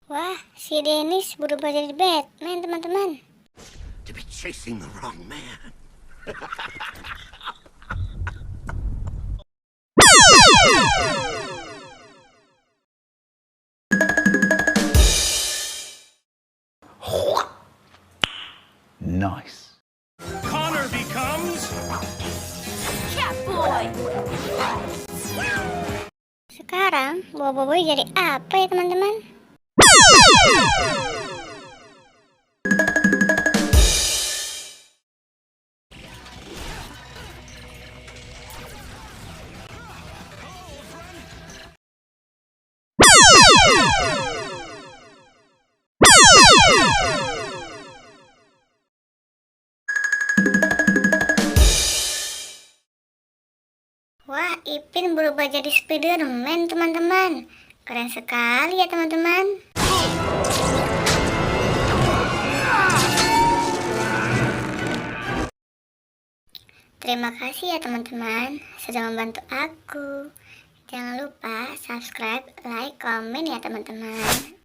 Wah, si Denis berubah jadi Batman, teman-teman. To be chasing the wrong man. Nice. Connor becomes Catboy. Sekarang Boboiboy jadi apa ya, teman-teman? Wah, Ipin berubah jadi Spiderman, teman-teman. Keren sekali ya, teman-teman. Terima kasih ya, teman-teman, sudah membantu aku. Jangan lupa subscribe, like, komen ya, teman-teman.